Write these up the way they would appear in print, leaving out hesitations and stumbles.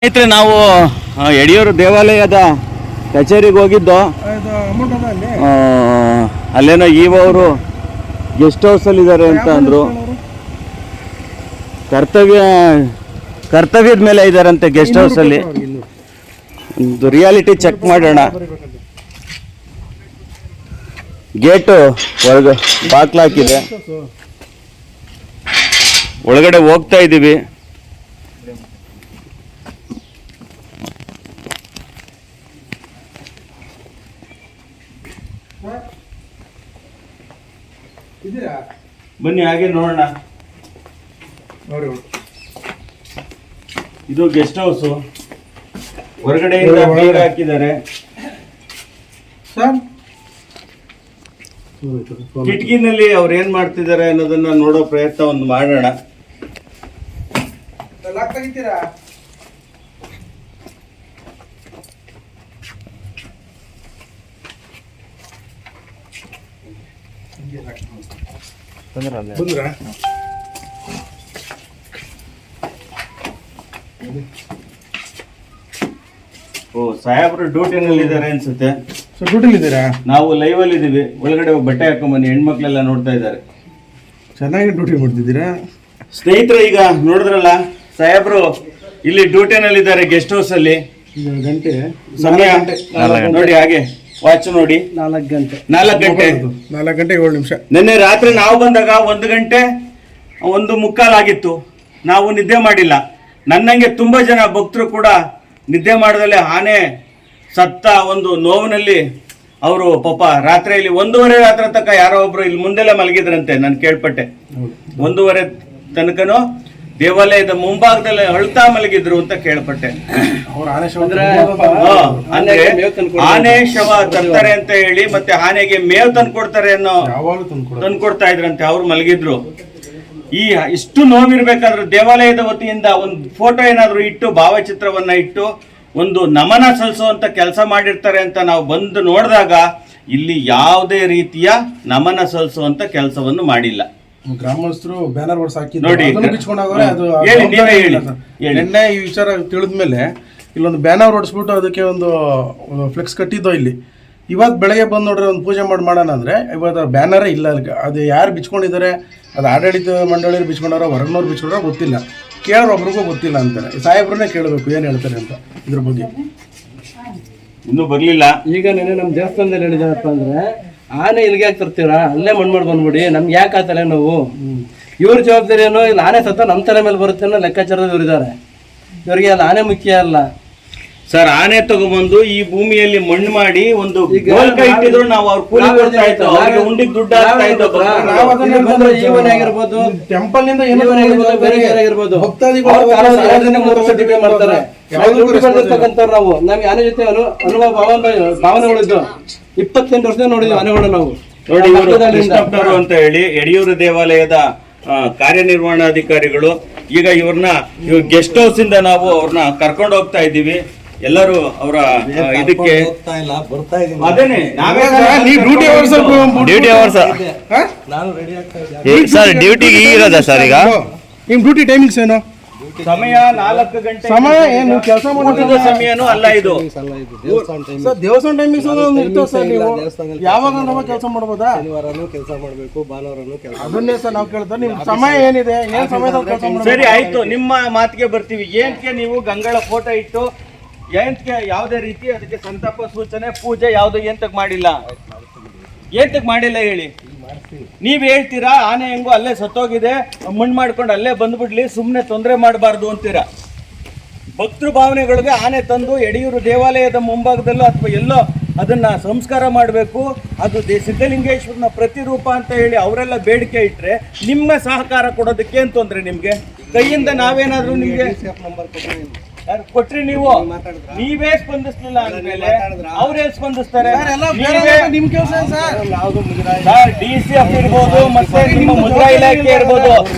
ಸ್ನೇಹಿತರೆ, ನಾವು ಯಡಿಯೂರು ದೇವಾಲಯದ ಕಚೇರಿಗೆ ಹೋಗಿದ್ದು. ಅಲ್ಲೇನೋ ಅವರು ಗೆಸ್ಟ್ ಹೌಸಲ್ಲಿ ಇದ್ದಾರೆ ಅಂತ ಅಂದರು. ಕರ್ತವ್ಯದ ಮೇಲೆ ಇದ್ದಾರಂತೆ ಗೆಸ್ಟ್ ಹೌಸಲ್ಲಿ. ಒಂದು ರಿಯಾಲಿಟಿ ಚೆಕ್ ಮಾಡೋಣ. ಗೇಟು ಹೊರಗೆ ಬಾಕ್ಲಾಕಿದೆ, ಒಳಗಡೆ ಹೋಗ್ತಾ ಇದ್ದೀವಿ. ಬನ್ನಿ ಹಾಗೆ ನೋಡೋಣ. ಇದು ಗೆಸ್ಟ್ ಹೌಸ್, ಹೊರಗಡೆಯಿಂದ ಬೀಗ ಹಾಕಿದ್ದಾರೆ. ಕಿಟಕಿನಲ್ಲಿ ಅವ್ರು ಏನ್ ಮಾಡ್ತಿದ್ದಾರೆ ಅನ್ನೋದನ್ನ ನೋಡೋ ಪ್ರಯತ್ನ ಒಂದು ಮಾಡೋಣ. ಓ, ಸಾಹೇಬ್ರು ಡ್ಯೂಟಿನಲ್ಲಿ ಇದ್ದಾರೆ ಅನ್ಸುತ್ತೆ. ನಾವು ಲೈವ್ ಅಲ್ಲಿ ಇದೀವಿ. ಒಳಗಡೆ ಬಟ್ಟೆ ಹಾಕೊಂಬನ್ನಿ, ಹೆಣ್ಮಕ್ಳೆಲ್ಲ ನೋಡ್ತಾ ಇದ್ದಾರೆ. ಚೆನ್ನಾಗಿ ಡ್ಯೂಟಿ ಮಾಡ್ತಿದ್ದೀರಾ ಸ್ನೇಹಿತರೆ. ಈಗ ನೋಡಿದ್ರಲ್ಲ, ಸಾಹೇಬ್ರು ಇಲ್ಲಿ ಡ್ಯೂಟಿನಲ್ಲಿ ಇದ್ದಾರೆ ಗೆಸ್ಟ್ ಹೌಸ್ ಅಲ್ಲಿ. ಗಂಟೆ ಸಮಯ ನೋಡಿ, ಹಾಗೆ ವಾಚ್ ನೋಡಿ, 4 ಗಂಟೆ 7 ನಿಮಿಷ. ನಿನ್ನೆ ರಾತ್ರಿ ನಾವು ಬಂದಾಗ 1 ಗಂಟೆ 1:15 ಆಗಿತ್ತು. ನಾವು ನಿದ್ದೆ ಮಾಡಿಲ್ಲ. ನನ್ನಂಗೆ ತುಂಬಾ ಜನ ಭಕ್ತರು ಕೂಡ ನಿದ್ದೆ ಮಾಡದಲ್ಲೇ ಆನೆ ಸತ್ತ ಒಂದು ನೋವಿನಲ್ಲಿ ಅವರು ಪಾಪ ರಾತ್ರಿಯಲ್ಲಿ 1:30 ರಾತ್ರಿ ತನಕ ಯಾರೋ ಒಬ್ರು ಇಲ್ಲಿ ಮುಂದೆಲ್ಲ ಮಲಗಿದ್ರಂತೆ. ನಾನು ಕೇಳ್ಪಟ್ಟೆ. 1:30 ತನಕನೂ ದೇವಾಲಯದ ಮುಂಭಾಗದಲ್ಲಿ ಅಳ್ತಾ ಮಲಗಿದ್ರು ಅಂತ ಕೇಳ್ಪಟ್ಟೆ. ಅಂದ್ರೆ ಆನೆ ಶವ ತರ್ತಾರೆ ಅಂತ ಹೇಳಿ, ಮತ್ತೆ ಆನೆಗೆ ಮೇವು ತಂದ್ಕೊಡ್ತಾರೆ ಅನ್ನೋ ತಂದ್ಕೊಡ್ತಾ ಇದ್ರಂತೆ. ಅವ್ರು ಮಲಗಿದ್ರು. ಇಷ್ಟು ನೋವಿರ್ಬೇಕಾದ್ರೆ ದೇವಾಲಯದ ವತಿಯಿಂದ ಒಂದು ಫೋಟೋ ಏನಾದ್ರು ಇಟ್ಟು, ಭಾವಚಿತ್ರವನ್ನ ಇಟ್ಟು ಒಂದು ನಮನ ಸಲ್ಲಿಸುವಂತ ಕೆಲಸ ಮಾಡಿರ್ತಾರೆ ಅಂತ ನಾವು ಬಂದು ನೋಡಿದಾಗ, ಇಲ್ಲಿ ಯಾವುದೇ ರೀತಿಯ ನಮನ ಸಲ್ಲಿಸುವಂತ ಕೆಲಸವನ್ನು ಮಾಡಿಲ್ಲ. ಗ್ರಾಮಸ್ಥರು ಬ್ಯಾನರ್ ವರ್ಸ್ ಹಾಕಿ ನೋಡಿ, ನಿನ್ನೆ ಈ ವಿಚಾರ ತಿಳಿದ್ಮೇಲೆ ಇಲ್ಲೊಂದು ಬ್ಯಾನರ್ ಹೊಡಿಸ್ಬಿಟ್ಟು ಅದಕ್ಕೆ ಒಂದು ಫ್ಲೆಕ್ಸ್ ಕಟ್ಟಿದ್ದೋ ಇಲ್ಲಿ. ಇವತ್ತು ಬೆಳಗ್ಗೆ ಬಂದು ನೋಡ್ರೆ ಒಂದು ಪೂಜೆ ಮಾಡೋಣ ಅಂದ್ರೆ ಇವತ್ತು ಬ್ಯಾನರೇ ಇಲ್ಲ. ಅದು ಯಾರು ಬಿಚ್ಕೊಂಡಿದ್ದಾರೆ, ಅದು ಆಡಳಿತ ಮಂಡಳಿಯವ್ರು ಬಿಚ್ಕೊಂಡಾರೋ ಹೊರಗಿನವ್ರು ಬಿಚ್ಕೊಂಡ್ರೋ ಗೊತ್ತಿಲ್ಲ. ಕೇಳೋರು ಒಬ್ರಿಗೂ ಗೊತ್ತಿಲ್ಲ ಅಂತಾರೆ. ಸಾಹೇಬ್ರನ್ನೇ ಕೇಳಬೇಕು ಏನು ಹೇಳ್ತಾರೆ ಅಂತ ಇದ್ರ ಬಗ್ಗೆ. ಇನ್ನೂ ಬರ್ಲಿಲ್ಲ. ಈಗ ನೆನೆ ನಮ್ಮ ದೇವಸ್ಥಾನದಲ್ಲಿ ಹೇಳಿದಾರಪ್ಪ ಅಂದ್ರೆ, ಆನೆ ಇಲ್ಲಿಗೆ ಯಾಕೆ ತರ್ತೀರಾ, ಅಲ್ಲೇ ಮಣ್ಣು ಮಾಡಿ ಬಂದ್ಬಿಡಿ, ನಮ್ಗೆ ಯಾಕೆ ಆ ತಲೆ ನೋವು, ಇವ್ರ ಜವಾಬ್ದಾರಿ ಏನೋ, ಇಲ್ಲಿ ಆನೆ ಸತ್ತ ನಮ್ಮ ತಲೆ ಮೇಲೆ ಬರುತ್ತೆ ಅನ್ನೋ ಲೆಕ್ಕಾಚಾರದಲ್ಲಿ ಇವರಿದ್ದಾರೆ. ಇವರಿಗೆ ಅಲ್ಲಿ ಆನೆ ಮುಖ್ಯ ಅಲ್ಲ ಸರ್. ಆನೆ ತಗೊಂಡ್ಬಂದು ಈ ಭೂಮಿಯಲ್ಲಿ ಮಣ್ಣು ಮಾಡಿ ಒಂದು ಇಟ್ಟಿದ್ರು ನಾವು ಅವ್ರ ಕೂಲಿ ಕೊಡ್ತಾ ಇತ್ತು, ಅವ್ರಿಗೆ ಉಂಡಿಗೆ ದುಡ್ಡು ಹಾಕ್ತಾ ಇದ್ದು. ಆಗಿರ್ಬೋದು, ಟೆಂಪಲ್ ನಿಂದ ಬೇರೆ ಆಗಿರ್ಬೋದು, ಮಾಡ್ತಾರೆ. ನಾವು ನಮ್ಗೆ ಆನೆ ಜೊತೆ ಅನುಭವ ಭಾವನೆಗಳಿದ್ದು 28 ವರ್ಷದಿಂದ ನೋಡಿದ್ವಿ ಆನೆಗಳು ನಾವು. ನೋಡಿ, ಅಂತ ಹೇಳಿ ಯಡಿಯೂರು ದೇವಾಲಯದ ಕಾರ್ಯನಿರ್ವಹಣಾಧಿಕಾರಿಗಳು. ಈಗ ಇವ್ರನ್ನ ಗೆಸ್ಟ್ ಹೌಸ್ ಇಂದ ನಾವು ಅವ್ರನ್ನ ಕರ್ಕೊಂಡು ಹೋಗ್ತಾ ಇದ್ದೀವಿ. ಎಲ್ಲರೂ ಅವರ ಇದಕ್ಕೆ ಸರ್ ಡ್ಯೂಟಿಗೆ ಇರೋದಾ ಸರ್? ಈಗ ನಿಮ್ ಡ್ಯೂಟಿ ಟೈಮಿಂಗ್ಸ್ ಏನು? ಸಮಯ 4 ಗಂಟೆ. ಸಮಯ ಏನು ಕೆಲಸ ಮಾಡೋದು ಸಮಯನೂ ಅಲ್ಲ ಇದು. ದೇವಸ್ಥಾನ ಟೈಮಿಂಗ್ಸ್ ಇರ್ತವೆ ಸರ್. ನೀವು ಯಾವಾಗ ನಾವು ಕೆಲಸ ಮಾಡ್ಬೋದಾ? ಶನಿವಾರನೂ ಕೆಲಸ ಮಾಡಬೇಕು, ಭಾನುವಾರನೂ ಕೆಲಸ. ಅದನ್ನೇ ಸರ್ ನಾವು ಕೇಳ್ತಾರೆ. ನಿಮ್ ಸಮಯ ಏನಿದೆ, ಏನ್ ಸಮಯದಲ್ಲಿ ಕೆಲಸ ಮಾಡ್ಬೇಕು? ಸರಿ ಆಯ್ತು, ನಿಮ್ಮ ಮಾತಿಗೆ ಬರ್ತೀವಿ. ಏನಕ್ಕೆ ನೀವು ಗಂಗಳ ಫೋಟೋ ಇಟ್ಟು ಏನಕ್ಕೆ ಯಾವುದೇ ರೀತಿ ಅದಕ್ಕೆ ಸಂತಾಪ ಸೂಚನೆ ಪೂಜೆ ಯಾವುದು ಏಂತಕ್ ಮಾಡಿಲ್ಲ? ಏಂತಕ್ ಮಾಡಿಲ್ಲ ಹೇಳಿ. ನೀವ್ ಹೇಳ್ತೀರಾ ಆನೆ ಹೆಂಗೋ ಅಲ್ಲೇ ಸತ್ತೋಗಿದೆ, ಮಣ್ಣು ಮಾಡ್ಕೊಂಡು ಅಲ್ಲೇ ಬಂದ್ಬಿಡ್ಲಿ, ಸುಮ್ಮನೆ ತೊಂದರೆ ಮಾಡಬಾರ್ದು ಅಂತೀರಾ. ಭಕ್ತೃ ಭಾವನೆಗಳಿಗೆ ಆನೆ ತಂದು ಯಡಿಯೂರು ದೇವಾಲಯದ ಮುಂಭಾಗದಲ್ಲೋ ಅಥವಾ ಎಲ್ಲೋ ಅದನ್ನ ಸಂಸ್ಕಾರ ಮಾಡಬೇಕು, ಅದು ಸಿದ್ಧಲಿಂಗೇಶ್ವರನ ಪ್ರತಿರೂಪ ಅಂತ ಹೇಳಿ ಅವರೆಲ್ಲ ಬೇಡಿಕೆ ಇಟ್ರೆ ನಿಮ್ಮ ಸಹಕಾರ ಕೊಡೋದಕ್ಕೆ ಏನ್ ತೊಂದ್ರೆ ನಿಮ್ಗೆ? ಕೈಯಿಂದ ನಾವೇನಾದ್ರೂ ನಿಮ್ಗೆ ಕೊಟ್ರಿ, ನೀವೇ ಸ್ಪಂದಿಸ್ಲಿಲ್ಲ ಅಂದ್ಮೇಲೆ ಅವ್ರೇ ಸ್ಪಂದಿಸ್ತಾರೆ. ನಿಮ್ ಕೆಲಸ ಸರ್. DCF ಇರ್ಬೋದು, ಮತ್ತೆ ನಿಮ್ಮ ಮುದ್ರಾ ಇಲಾಖೆ ಇರ್ಬೋದು,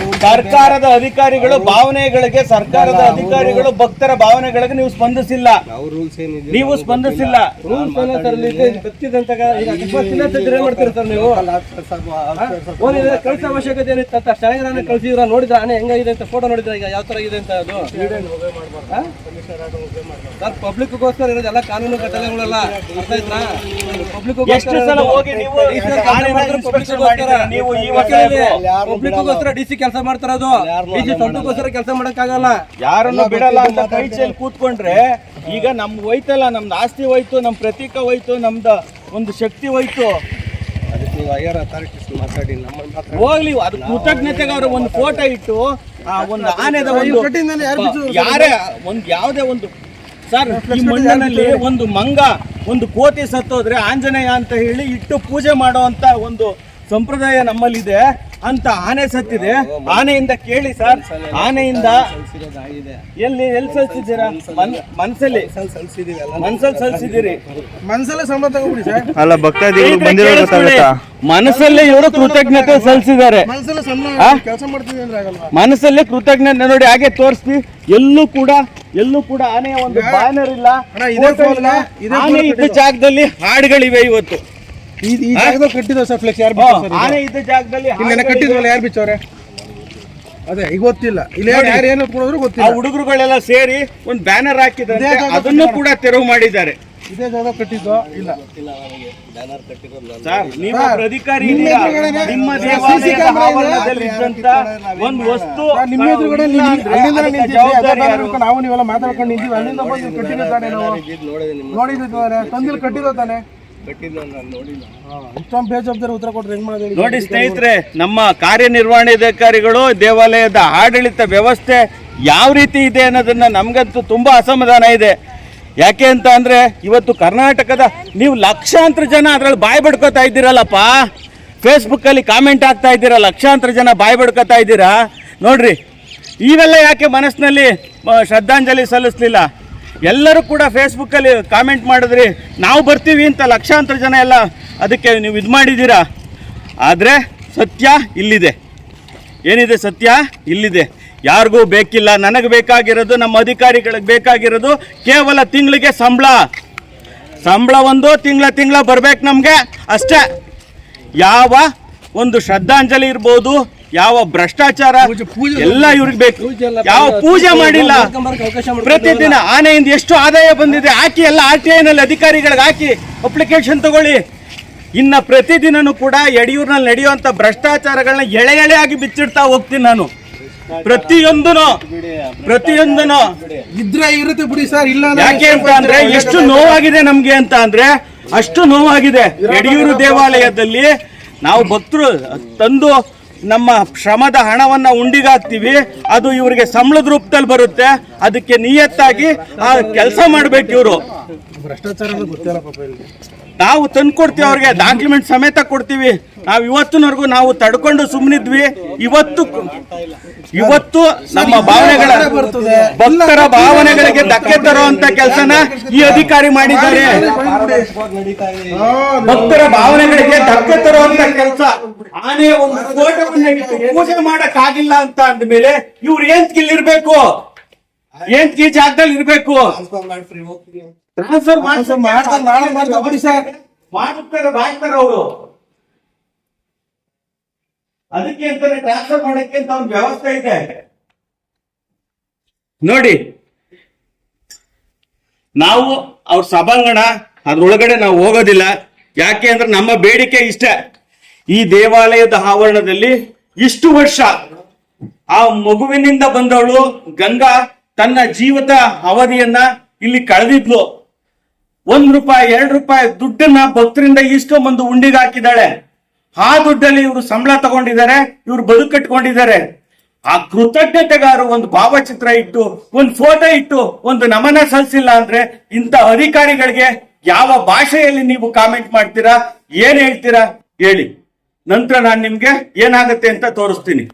ಸರ್ಕಾರದ ಅಧಿಕಾರಿಗಳು ಭಾವನೆಗಳಿಗೆ, ಸರ್ಕಾರದ ಅಧಿಕಾರಿಗಳು ಭಕ್ತರ ಭಾವನೆಗಳಿಗೆ ನೀವು ಸ್ಪಂದಿಸಿಲ್ಲ. ನೀವು ಸ್ಪಂದಿಸಿಲ್ಲ. ರೂಲ್ಸ್ ಮಾಡ್ತಿರ್ತಾರೆ ನೀವು. ಕಳ್ಸ ಅವಶ್ಯಕತೆ ಏನಿತ್ತು? ಚೆನ್ನಾಗಿ ಕಳ್ಸಿದ್ರ, ನೋಡಿದ್ರ ಆನೆ ಹೆಂಗಾಗಿದೆ ಅಂತ ಫೋಟೋ ನೋಡಿದ್ರ, ಈಗ ಯಾವ ತರ ಇದೆ ಅಂತ ಅದು ಸರ್ ಪಬ್ಲಿಕ್ಗೋಸ್ಕರ ಇರೋದು ಎಲ್ಲ ಕಾನೂನು ಕಟ್ಟಳೆಗಳೆಲ್ಲ ಅರ್ಥ ಆಯ್ತಾ? ಎಷ್ಟು ಸಲ ಹೋಗಿ ನೀವು ನೀವು ಈ ಪಬ್ಲಿಕ್ಗೋಸ್ಕರ ಡಿ ಸಿ ಕೆಲಸ ಮಾಡ್ತಾರದು, ಡಿ ಸಿ ಸ್ವಂತಕ್ಕೋಸ್ಕರ ಕೆಲಸ ಮಾಡಕ್ಕಾಗಲ್ಲ. ಯಾರನ್ನು ಬಿಡಲ್ಲ ಅಂತ ಕೈ ಚೇಲ್ ಕೂತ್ಕೊಂಡ್ರೆ ಈಗ ನಮ್ದು ಹೋಯ್ತಲ್ಲ, ನಮ್ದು ಆಸ್ತಿ ಹೋಯ್ತು, ನಮ್ ಪ್ರತೀಕ ಹೋಯ್ತು, ನಮ್ದು ಒಂದು ಶಕ್ತಿ ಹೋಯ್ತು. ಹೋಗ್ಲಿ, ಅದು ಕೃತಜ್ಞತೆಗೆ ಅವ್ರ ಒಂದು ಫೋಟೋ ಇಟ್ಟು ಆ ಒಂದು ಆನೆದ ಒಂದು ಯಾರೇ ಒಂದು ಯಾವುದೇ ಒಂದು ಸರ್ ಈ ಮಣ್ಣಿನಲ್ಲಿ ಒಂದು ಮಂಗ ಒಂದು ಕೋತಿ ಸತ್ತೋದ್ರೆ ಆಂಜನೇಯ ಅಂತ ಹೇಳಿ ಇಟ್ಟು ಪೂಜೆ ಮಾಡುವಂತ ಒಂದು ಸಂಪ್ರದಾಯ ನಮ್ಮಲ್ಲಿದೆ. ಅಂತ ಆನೆ ಸತ್ತಿದೆ, ಆನೆಯಿಂದ ಕೇಳಿ ಸರ್, ಆನೆಯಿಂದ ಎಲ್ಲಿ ಸಲ್ಸಿದ್ದೀರಾ? ಮನಸ್ಸಲ್ಲಿ ಸಲ್ಸಿದ್ದೀರಿ, ಮನಸ್ಸಲ್ಲೇ ಸಂಬಂಧ ತಗೋಬಿಡಿ ಸರ್. ಅಲ್ಲ ಭಕ್ತಾದಿಗಳು ಬಂದಿರೋ ಮನಸ್ಸಲ್ಲೇ ಇವರು ಕೃತಜ್ಞತೆ ಸಲ್ಲಿಸಿದ್ದಾರೆ. ಮನಸ್ಸಲ್ಲೇ ಕೆಲಸ ಮಾಡ್ತೀವಿ ಅಂದ್ರೆ ಆಗಲ್ವಾ? ಮನಸ್ಸಲ್ಲೇ ಕೃತಜ್ಞತೆ ನೋಡಿ, ಹಾಗೆ ತೋರಿಸ್ತಿ. ಎಲ್ಲೂ ಕೂಡ ಆನೆಯ ಒಂದು ಬ್ಯಾನರ್ ಇಲ್ಲ, ಆನೆ ಇದ್ದ ಜಾಗದಲ್ಲಿ ಹಾಡುಗಳಿವೆ. ಇವತ್ತು ಈ ಜಾಗದಲ್ಲಿ ಕಟ್ಟಿದ ಸರ್ ಫ್ಲೆಕ್ಸ್ ಯಾರು ಬಿಚ್ಚವ್ರೆ? ಆನೆ ಇದ್ದ ಜಾಗದಲ್ಲಿ ಇಲ್ಲಿ ಕಟ್ಟಿದ್ವಲ್ಲ, ಯಾರು ಬಿಚ್ಚವ್ರೆ? ಅದೇ ಈಗ ಗೊತ್ತಿಲ್ಲ, ಇಲ್ಲಿ ಯಾರು ಏನು ಹೊತ್ಕೊಂಡ್ರು ಆ ಗೊತ್ತಿಲ್ಲ. ಹುಡುಗರುಗಳೆಲ್ಲ ಸೇರಿ ಒಂದು ಬ್ಯಾನರ್ ಹಾಕಿದ್ದಾರೆ, ಅದನ್ನು ಕೂಡ ತೆರವು ಮಾಡಿದ್ದಾರೆ. ಇದೇ ಜಾಗ ಕಟ್ಟಿದ್ದು ಇಲ್ಲ ಸರ್, ನೀವು ಅಧಿಕಾರಿ ಇದ್ದೀರಾ? ನಿಮ್ಮ ದೇವಾಲಯದ ಆವರಣದಲ್ಲಿ ಇದ್ದಂತ ಒಂದು ವಸ್ತು ನಿಮ್ಮ ಎದುರುಗಡೆ ನಾವು ನೀವೆಲ್ಲ ಮಾತಾಡ್ಕೊಂಡು ನಿಂತೀವಿ. ಅಲ್ಲಿಂದ ಬಂದು ಕಟ್ಟಿದ್ದು ತಾನೆ, ನಾವು ನೋಡಿದ್ದಾನೆ, ತಂದಿಲ್ ಕಟ್ಟಿದ್ದು ತಾನೆ. ಇಷ್ಟೊಂದು ಬೇಜವಾಬ್ದಾರಿ ಉತ್ತರ ಕೊಟ್ರೆ ಹೆಂಗ್ ಮಾಡೋದು? ನೋಡಿ ಸ್ನೇಹಿತರೆ, ನಮ್ಮ ಕಾರ್ಯನಿರ್ವಹಣಾಧಿಕಾರಿಗಳು ದೇವಾಲಯದ ಆಡಳಿತ ವ್ಯವಸ್ಥೆ ಯಾವ ರೀತಿ ಇದೆ ಅನ್ನೋದನ್ನ ನಮ್ಗಂತೂ ತುಂಬಾ ಅಸಮಾಧಾನ ಇದೆ. ಯಾಕೆ ಅಂತ ಅಂದ್ರೆ ಇವತ್ತು ಕರ್ನಾಟಕದ ನೀವು ಲಕ್ಷಾಂತರ ಜನ ಅದ್ರಲ್ಲಿ ಬಾಯ್ ಬಡ್ಕೋತಾ ಇದ್ದೀರಲ್ಲಪ್ಪ, ಫೇಸ್ಬುಕ್ ಅಲ್ಲಿ ಕಾಮೆಂಟ್ ಆಗ್ತಾ ಇದ್ದೀರಾ, ಲಕ್ಷಾಂತರ ಜನ ಬಾಯ್ ಬಡ್ಕೋತಾ ಇದ್ದೀರಾ. ನೋಡ್ರಿ, ಇವೆಲ್ಲ ಯಾಕೆ ಮನಸ್ಸಿನಲ್ಲಿ ಶ್ರದ್ಧಾಂಜಲಿ ಸಲ್ಲಿಸ್ಲಿಲ್ಲ? ಎಲ್ಲರೂ ಕೂಡ ಫೇಸ್ಬುಕ್ಕಲ್ಲಿ ಕಾಮೆಂಟ್ ಮಾಡಿದ್ರಿ, ನಾವು ಬರ್ತೀವಿ ಅಂತ ಲಕ್ಷಾಂತರ ಜನ ಎಲ್ಲ ಅದಕ್ಕೆ ನೀವು ಇದು ಮಾಡಿದ್ದೀರಾ. ಆದರೆ ಸತ್ಯ ಇಲ್ಲಿದೆ. ಏನಿದೆ ಸತ್ಯ ಇಲ್ಲಿದೆ. ಯಾರಿಗೂ ಬೇಕಿಲ್ಲ. ನನಗೆ ಬೇಕಾಗಿರೋದು, ನಮ್ಮ ಅಧಿಕಾರಿಗಳಿಗೆ ಬೇಕಾಗಿರೋದು ಕೇವಲ ತಿಂಗಳಿಗೆ ಸಂಬಳ ಒಂದು ತಿಂಗಳ ಬರ್ಬೇಕು ನಮಗೆ ಅಷ್ಟೇ. ಯಾವ ಒಂದು ಶ್ರದ್ಧಾಂಜಲಿ ಇರ್ಬೋದು, ಯಾವ ಭ್ರಷ್ಟಾಚಾರ ಎಲ್ಲ ಇವ್ರಿಗೆ ಬೇಕು. ಯಾವ ಪೂಜೆ ಮಾಡಿಲ್ಲ. ಪ್ರತಿದಿನ ಆನೆಯಿಂದ ಎಷ್ಟು ಆದಾಯ ಬಂದಿದೆ ಹಾಕಿ, ಎಲ್ಲ RTI ನಲ್ಲಿ ಅಧಿಕಾರಿಗಳಿಗೆ ಹಾಕಿ ಅಪ್ಲಿಕೇಶನ್ ತಗೊಳ್ಳಿ. ಇನ್ನ ಪ್ರತಿದಿನನೂ ಕೂಡ ಯಡಿಯೂರಿನಲ್ಲಿ ನಡೆಯುವಂತ ಭ್ರಷ್ಟಾಚಾರಗಳನ್ನ ಎಳೆ ಆಗಿ ಬಿಚ್ಚಿಡ್ತಾ ಹೋಗ್ತೀನಿ ನಾನು. ಪ್ರತಿಯೊಂದನು ಇದ್ರೆ ಇರುತ್ತೆ ಬಿಡಿ ಸರ್. ಇಲ್ಲ ಯಾಕೆ ಅಂತ ಅಂದ್ರೆ ಎಷ್ಟು ನೋವಾಗಿದೆ ನಮ್ಗೆ ಅಂತ ಅಂದ್ರೆ ಅಷ್ಟು ನೋವಾಗಿದೆ. ಯಡಿಯೂರು ದೇವಾಲಯದಲ್ಲಿ ನಾವು ಭಕ್ತರು ತಂದು ನಮ್ಮ ಶ್ರಮದ ಹಣವನ್ನ ಉಂಡಿಗಾಕ್ತಿವಿ, ಅದು ಇವರಿಗೆ ಸಂಬಳದ ರೂಪದಲ್ಲಿ ಬರುತ್ತೆ. ಅದಕ್ಕೆ ನಿಯತ್ತಾಗಿ ಆ ಕೆಲಸ ಮಾಡ್ಬೇಕು ಇವರು. ಭ್ರಷ್ಟಾಚಾರ ಗೊತ್ತಿಲ್ಲ ಪಾಪ ಇಲ್ಲಿ. ನಾವು ತಂದು ಕೊಡ್ತೀವಿ, ಅವ್ರಿಗೆ ಡಾಕ್ಯುಮೆಂಟ್ ಸಮೇತ ಕೊಡ್ತೀವಿ. ನಾವು ಇವತ್ತಿನವರೆಗೂ ನಾವು ತಡ್ಕೊಂಡು ಸುಮ್ಮನಿದ್ವಿ. ಇವತ್ತು ನಮ್ಮ ಭಾವನೆಗಳ ಭಕ್ತರ ಭಾವನೆಗಳಿಗೆ ಧಕ್ಕೆ ತರುವಂತ ಕೆಲಸನ ಈ ಅಧಿಕಾರಿ ಮಾಡಿದ್ದಾರೆ. ಭಕ್ತರ ಭಾವನೆಗಳಿಗೆ ಧಕ್ಕೆ ತರುವಂತ ಕೆಲಸ. ಆನೆಯ ಒಂದು ಫೋಟೋವನ್ನ ಇಟ್ಟು ಪೂಜೆ ಮಾಡಕ್ ಆಗಿಲ್ಲ ಅಂತ ಅಂದ್ಮೇಲೆ ಇವ್ರು ಏನ್ ಇರ್ಬೇಕು? ಏನ್ ಈ ಜಾಗದಲ್ಲಿ ಇರ್ಬೇಕು? ಟ್ರಾನ್ಸ್ಫರ್ ಮಾಡ್ತಾರೆ ಅವರು. ಅದಕ್ಕೆ ಅಂತಾನೆ ಟ್ರಾನ್ಸ್ಫರ್ ಮಾಡಕ್ಕೆ ಅಂತ ಒಂದು ವ್ಯವಸ್ಥೆ ಇದೆ ನೋಡಿ. ನಾವು ಅವ್ರ ಸಭಾಂಗಣ ಅದ್ರೊಳಗಡೆ ನಾವು ಹೋಗೋದಿಲ್ಲ. ಯಾಕೆ ಅಂದ್ರೆ ನಮ್ಮ ಬೇಡಿಕೆ ಇಷ್ಟೇ. ಈ ದೇವಾಲಯದ ಆವರಣದಲ್ಲಿ ಇಷ್ಟು ವರ್ಷ ಆ ಮಗುವಿನಿಂದ ಬಂದವಳು ಗಂಗಾ ತನ್ನ ಜೀವಿತ ಅವಧಿಯನ್ನ ಇಲ್ಲಿ ಕಳೆದಿದ್ಲು. ₹1 ₹2 ದುಡ್ಡನ್ನ ಭಕ್ತರಿಂದ ಈಸ್ಕೊಂಡ್ಬಂದು ಉಂಡಿಗೆ ಹಾಕಿದ್ದಾಳೆ. ಆ ದುಡ್ಡಲ್ಲಿ ಇವರು ಸಂಬಳ ತಗೊಂಡಿದ್ದಾರೆ, ಇವರು ಬದುಕು ಕಟ್ಕೊಂಡಿದ್ದಾರೆ. ಆ ಕೃತಜ್ಞತೆಗಾರು ಒಂದು ಭಾವಚಿತ್ರ ಇಟ್ಟು, ಒಂದು ಫೋಟೋ ಇಟ್ಟು, ಒಂದು ನಮನ ಸಲ್ಲಿಸಿಲ್ಲ ಅಂದ್ರೆ ಇಂಥ ಅಧಿಕಾರಿಗಳಿಗೆ ಯಾವ ಭಾಷೆಯಲ್ಲಿ ನೀವು ಕಾಮೆಂಟ್ ಮಾಡ್ತೀರಾ, ಏನ್ ಹೇಳ್ತೀರಾ ಹೇಳಿ. ನಂತರ ನಾನು ನಿಮ್ಗೆ ಏನಾಗುತ್ತೆ ಅಂತ ತೋರಿಸ್ತೀನಿ.